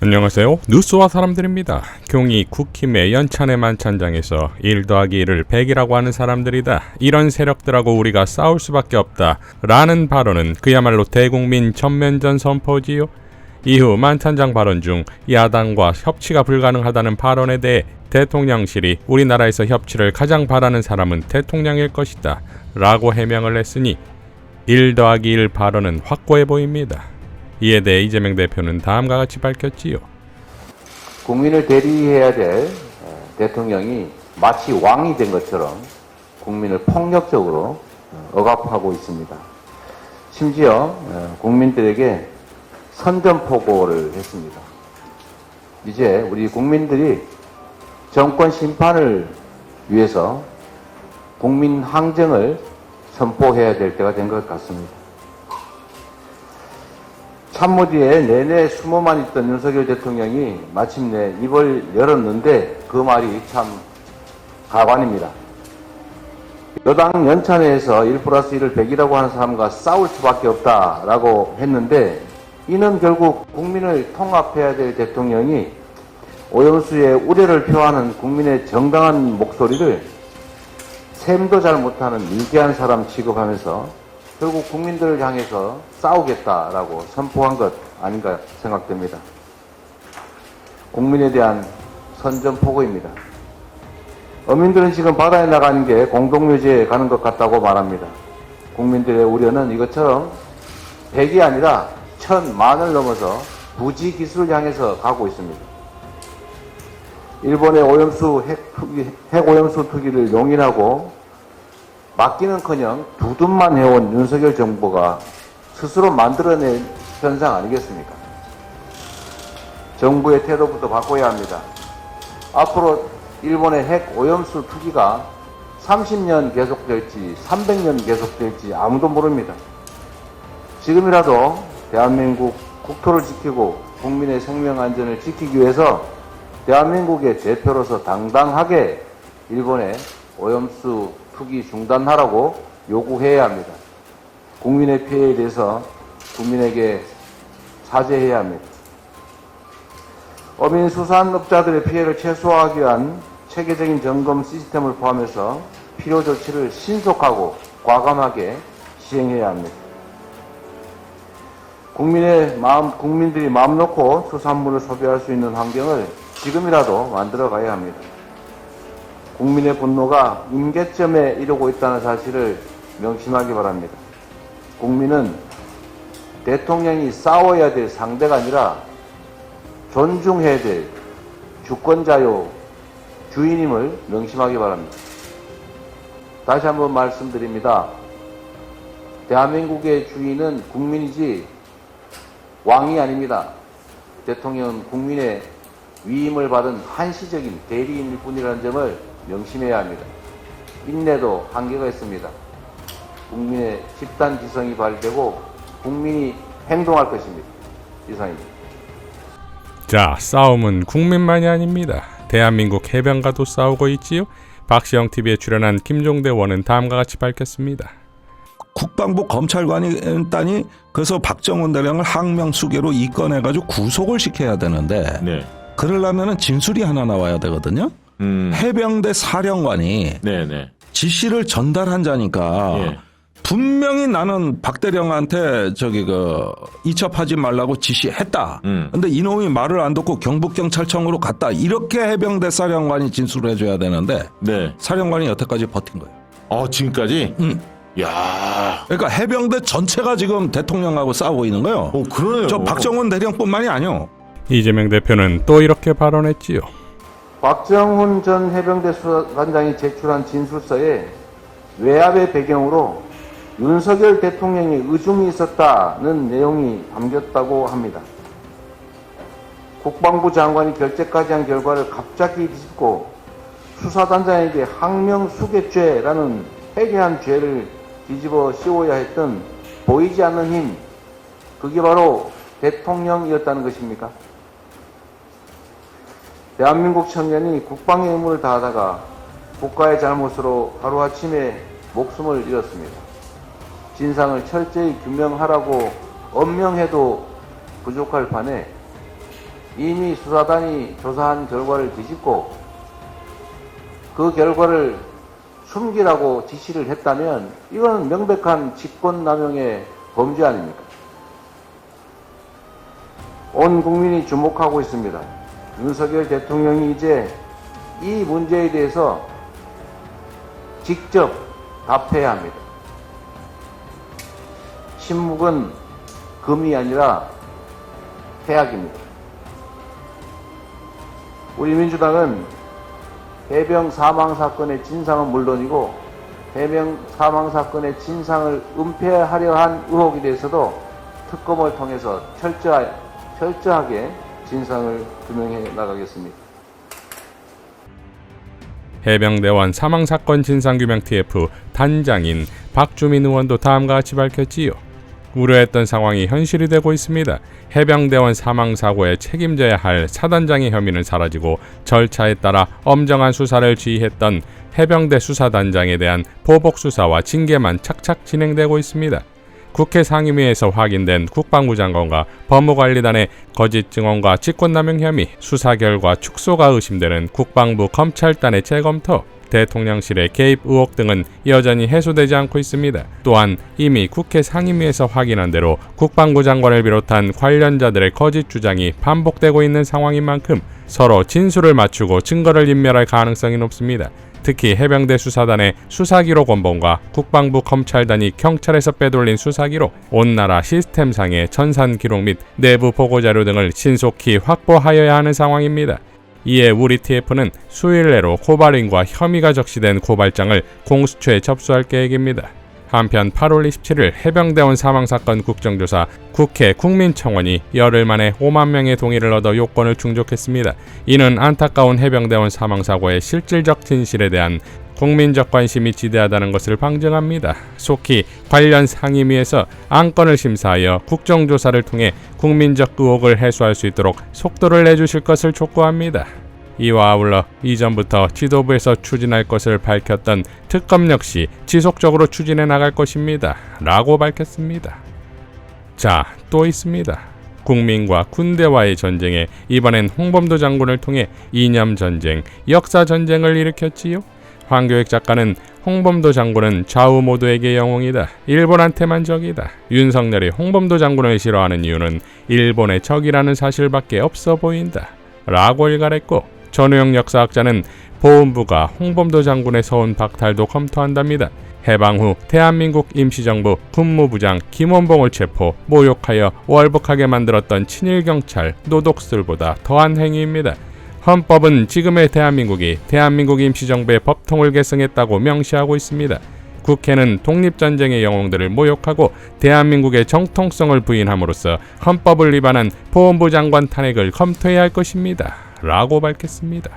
안녕하세요. 뉴스와 사람들입니다. 경이 국힘의 연찬의 만찬장에서 1 더하기 1을 100이라고 하는 사람들이다. 이런 세력들하고 우리가 싸울 수밖에 없다. 라는 발언은 그야말로 대국민 전면전 선포지요. 이후 만찬장 발언 중 야당과 협치가 불가능하다는 발언에 대해 대통령실이 우리나라에서 협치를 가장 바라는 사람은 대통령일 것이다. 라고 해명을 했으니 1 더하기 1 발언은 확고해 보입니다. 이에 대해 이재명 대표는 다음과 같이 밝혔지요. 국민을 대리해야 될 대통령이 마치 왕이 된 것처럼 국민을 폭력적으로 억압하고 있습니다. 심지어 국민들에게 선전포고를 했습니다. 이제 우리 국민들이 정권 심판을 위해서 국민 항쟁을 선포해야 될 때가 된 것 같습니다. 참모디에 내내 숨어만 있던 윤석열 대통령이 마침내 입을 열었는데 그 말이 참 가관입니다. 여당 연찬회에서 1+1을 100이라고 하는 사람과 싸울 수밖에 없다라고 했는데 이는 결국 국민을 통합해야 될 대통령이 오염수의 우려를 표하는 국민의 정당한 목소리를 셈도 잘 못하는 미개한 사람 취급하면서 결국 국민들을 향해서 싸우겠다라고 선포한 것 아닌가 생각됩니다. 국민에 대한 선전포고입니다. 어민들은 지금 바다에 나가는 게 공동묘지에 가는 것 같다고 말합니다. 국민들의 우려는 이것처럼 100이 아니라 1000만을 넘어서 부지 기술을 향해서 가고 있습니다. 일본의 핵오염수 투기를 용인하고 막기는커녕 두둔만 해온 윤석열 정부가 스스로 만들어낸 현상 아니겠습니까? 정부의 태도부터 바꿔야 합니다. 앞으로 일본의 핵 오염수 투기가 30년 계속될지 300년 계속될지 아무도 모릅니다. 지금이라도 대한민국 국토를 지키고 국민의 생명 안전을 지키기 위해서 대한민국의 대표로서 당당하게 일본의 오염수 투기 중단하라고 요구해야 합니다. 국민의 피해에 대해서 국민에게 사죄해야 합니다. 어민 수산업자들의 피해를 최소화하기 위한 체계적인 점검 시스템을 포함해서 필요 조치를 신속하고 과감하게 시행해야 합니다. 국민들이 마음 놓고 수산물을 소비할 수 있는 환경을 지금이라도 만들어 가야 합니다. 국민의 분노가 임계점에 이르고 있다는 사실을 명심하기 바랍니다. 국민은 대통령이 싸워야 될 상대가 아니라 존중해야 될 주권자요, 주인임을 명심하기 바랍니다. 다시 한번 말씀드립니다. 대한민국의 주인은 국민이지 왕이 아닙니다. 대통령은 국민의 위임을 받은 한시적인 대리인일 뿐이라는 점을 명심해야 합니다. 인내도 한계가 있습니다. 국민의 집단 지성이 발휘되고 국민이 행동할 것입니다. 이상입니다. 자, 싸움은 국민만이 아닙니다. 대한민국 해병가도 싸우고 있지요. 박시영TV에 출연한 김종대 의원은 다음과 같이 밝혔습니다. 국방부 검찰관이 그래서 박정훈 대령을 항명수계로 입건해가지고 구속을 시켜야 되는데 네. 그러려면 진술이 하나 나와야 되거든요. 해병대 사령관이 네네. 지시를 전달한 자니까 예. 분명히 나는 박 대령한테 이첩하지 말라고 지시했다. 근데 이놈이 말을 안 듣고 경북경찰청으로 갔다. 이렇게 해병대 사령관이 진술을 해줘야 되는데 네. 사령관이 여태까지 버틴 거예요. 지금까지? 야. 그러니까 해병대 전체가 지금 대통령하고 싸우고 있는 거예요. 그러네요. 저 박정훈 대령뿐만이 아니요. 이재명 대표는 또 이렇게 발언했지요. 박정훈 전 해병대 수사단장이 제출한 진술서에 외압의 배경으로 윤석열 대통령의 의중이 있었다는 내용이 담겼다고 합니다. 국방부 장관이 결재까지 한 결과를 갑자기 뒤집고 수사단장에게 항명수괴죄라는 해괴한 죄를 뒤집어 씌워야 했던 보이지 않는 힘, 그게 바로 대통령이었다는 것입니까? 대한민국 청년이 국방의 의무를 다하다가 국가의 잘못으로 하루아침에 목숨을 잃었습니다. 진상을 철저히 규명하라고 엄명해도 부족할 판에 이미 수사단이 조사한 결과를 뒤집고 그 결과를 숨기라고 지시를 했다면 이건 명백한 직권남용의 범죄 아닙니까? 온 국민이 주목하고 있습니다. 윤석열 대통령이 이제 이 문제에 대해서 직접 답해야 합니다. 침묵은 금이 아니라 해악입니다. 우리 민주당은 해병 사망 사건의 진상은 물론이고 해병 사망 사건의 진상을 은폐하려 한 의혹에 대해서도 특검을 통해서 철저하게 진상을 규명해 나가겠습니다. 해병대원 사망사건 진상규명 TF 단장인 박주민 의원도 다음과 같이 밝혔지요. 우려했던 상황이 현실이 되고 있습니다. 해병대원 사망사고에 책임져야 할 사단장의 혐의는 사라지고 절차에 따라 엄정한 수사를 지휘했던 해병대 수사단장에 대한 보복수사와 징계만 착착 진행되고 있습니다. 국회 상임위에서 확인된 국방부 장관과 법무관리단의 거짓 증언과 직권남용 혐의, 수사 결과 축소가 의심되는 국방부 검찰단의 재검토, 대통령실의 개입 의혹 등은 여전히 해소되지 않고 있습니다. 또한 이미 국회 상임위에서 확인한 대로 국방부 장관을 비롯한 관련자들의 거짓 주장이 반복되고 있는 상황인 만큼 서로 진술을 맞추고 증거를 인멸할 가능성이 높습니다. 특히 해병대 수사단의 수사기록 원본과 국방부 검찰단이 경찰에서 빼돌린 수사기록, 온 나라 시스템상의 전산기록 및 내부 보고자료 등을 신속히 확보하여야 하는 상황입니다. 이에 우리 TF는 수일 내로 고발인과 혐의가 적시된 고발장을 공수처에 접수할 계획입니다. 한편 8월 27일 해병대원 사망사건 국정조사 국회 국민청원이 열흘 만에 5만 명의 동의를 얻어 요건을 충족했습니다. 이는 안타까운 해병대원 사망사고의 실질적 진실에 대한 국민적 관심이 지대하다는 것을 방증합니다. 속히 관련 상임위에서 안건을 심사하여 국정조사를 통해 국민적 의혹을 해소할 수 있도록 속도를 내주실 것을 촉구합니다. 이와 아울러 이전부터 지도부에서 추진할 것을 밝혔던 특검 역시 지속적으로 추진해 나갈 것입니다. 라고 밝혔습니다. 자, 또 있습니다. 국민과 군대와의 전쟁에 이번엔 홍범도 장군을 통해 이념 전쟁, 역사 전쟁을 일으켰지요. 황교익 작가는 홍범도 장군은 좌우 모두에게 영웅이다. 일본한테만 적이다. 윤석열이 홍범도 장군을 싫어하는 이유는 일본의 적이라는 사실밖에 없어 보인다. 라고 일갈했고, 전우영 역사학자는 보훈부가 홍범도 장군의 서운 박탈도 검토한답니다. 해방 후 대한민국 임시정부 군무부장 김원봉을 체포, 모욕하여 월북하게 만들었던 친일경찰 노독술보다 더한 행위입니다. 헌법은 지금의 대한민국이 대한민국 임시정부의 법통을 계승했다고 명시하고 있습니다. 국회는 독립전쟁의 영웅들을 모욕하고 대한민국의 정통성을 부인함으로써 헌법을 위반한 보훈부 장관 탄핵을 검토해야 할 것입니다. 라고 밝혔습니다.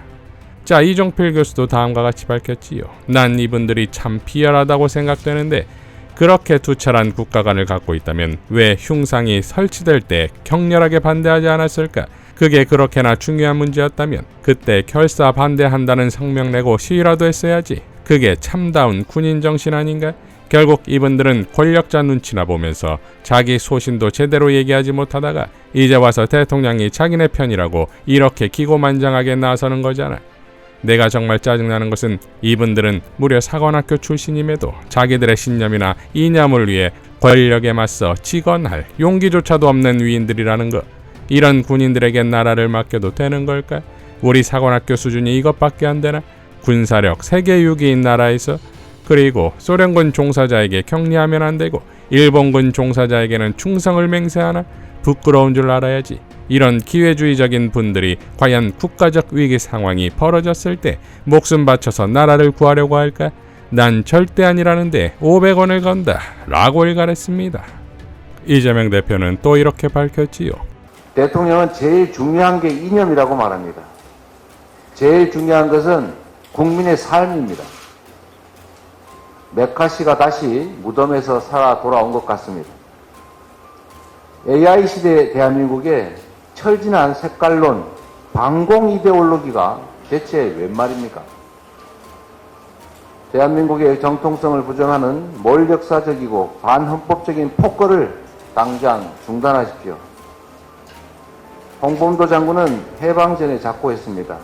자, 이종필 교수도 다음과 같이 밝혔지요. 난 이분들이 참 비열하다고 생각되는데 그렇게 투철한 국가관을 갖고 있다면 왜 흉상이 설치될 때 격렬하게 반대하지 않았을까? 그게 그렇게나 중요한 문제였다면 그때 결사 반대한다는 성명 내고 시위라도 했어야지. 그게 참다운 군인 정신 아닌가? 결국 이분들은 권력자 눈치나 보면서 자기 소신도 제대로 얘기하지 못하다가 이제 와서 대통령이 자기네 편이라고 이렇게 기고만장하게 나서는 거잖아. 내가 정말 짜증나는 것은 이분들은 무려 사관학교 출신임에도 자기들의 신념이나 이념을 위해 권력에 맞서 직언할 용기조차도 없는 위인들이라는 것. 이런 군인들에게 나라를 맡겨도 되는 걸까? 우리 사관학교 수준이 이것밖에 안 되나? 군사력 세계 6위인 나라에서, 그리고 소련군 종사자에게 격리하면 안 되고 일본군 종사자에게는 충성을 맹세하나? 부끄러운 줄 알아야지. 이런 기회주의적인 분들이 과연 국가적 위기 상황이 벌어졌을 때 목숨 바쳐서 나라를 구하려고 할까? 난 절대 아니라는데 500원을 건다. 라고 일갈했습니다. 이재명 대표는 또 이렇게 밝혔지요. 대통령은 제일 중요한 게 이념이라고 말합니다. 제일 중요한 것은 국민의 삶입니다. 메카시가 다시 무덤에서 살아 돌아온 것 같습니다. AI 시대 대한민국에 철진한 색깔론, 반공 이데올로기가 대체 웬 말입니까? 대한민국의 정통성을 부정하는 몰역사적이고 반헌법적인 폭거를 당장 중단하십시오. 홍범도 장군은 해방전에 작고했습니다.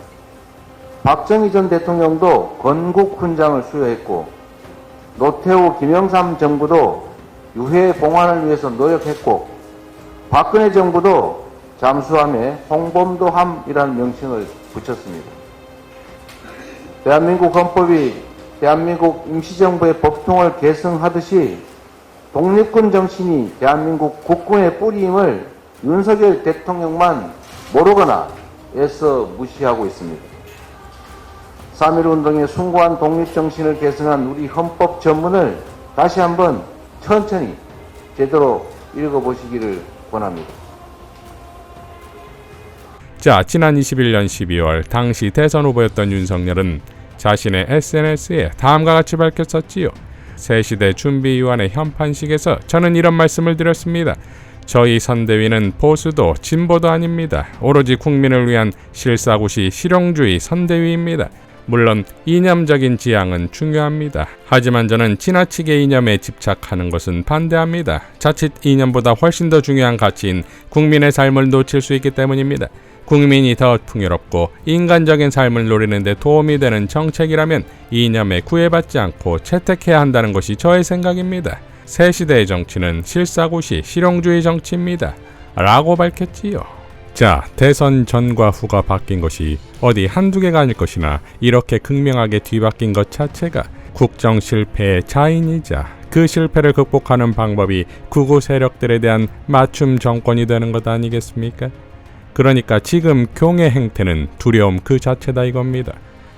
박정희 전 대통령도 건국훈장을 수여했고 노태우 김영삼 정부도 유해 봉환을 위해서 노력했고 박근혜 정부도 잠수함에 홍범도함이라는 명칭을 붙였습니다. 대한민국 헌법이 대한민국 임시정부의 법통을 계승하듯이 독립군 정신이 대한민국 국군의 뿌리임을 윤석열 대통령만 모르거나 애써 무시하고 있습니다. 3.1운동의 숭고한 독립정신을 계승한 우리 헌법 전문을 다시 한번 천천히 제대로 읽어보시기를 권합니다. 자, 지난 21년 12월 당시 대선 후보였던 윤석열은 자신의 SNS에 다음과 같이 밝혔었지요. 새시대 준비위원회 현판식에서 저는 이런 말씀을 드렸습니다. 저희 선대위는 보수도 진보도 아닙니다. 오로지 국민을 위한 실사구시 실용주의 선대위입니다. 물론 이념적인 지향은 중요합니다. 하지만 저는 지나치게 이념에 집착하는 것은 반대합니다. 자칫 이념보다 훨씬 더 중요한 가치인 국민의 삶을 놓칠 수 있기 때문입니다. 국민이 더 풍요롭고 인간적인 삶을 노리는 데 도움이 되는 정책이라면 이념에 구애받지 않고 채택해야 한다는 것이 저의 생각입니다. 새 시대의 정치는 실사구시 실용주의 정치입니다. 라고 밝혔지요. 자, 대선 전과 후가 바뀐 것이 어디 한두 개가 아닐 것이나 이렇게 극명하게 뒤바뀐 것 자체가 국정 실패의 자인이자 그 실패를 극복하는 방법이 극우 세력들에 대한 맞춤 정권이 되는 것 아니겠습니까? 그러니까 지금 교의 행태는 두려움 그 자체다 이겁니다.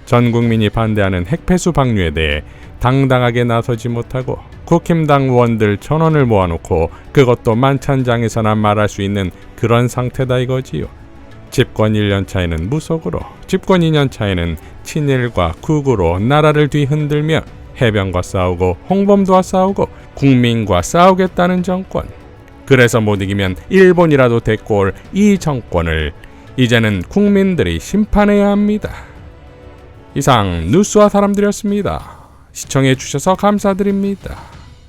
전 국민이 반대하는 핵폐수 방류에 대해 당당하게 나서지 못하고 국힘당 의원들 전원을 모아놓고 그것도 만찬장에서나 말할 수 있는 그런 상태다 이거지요. 집권 1년 차에는 무속으로, 집권 2년 차에는 친일과 극우로 나라를 뒤흔들며 해병과 싸우고 홍범도와 싸우고 국민과 싸우겠다는 정권. 그래서 못 이기면 일본이라도 데리고 올 이 정권을 이제는 국민들이 심판해야 합니다. 이상 뉴스와 사람들이었습니다. 시청해 주셔서 감사드립니다.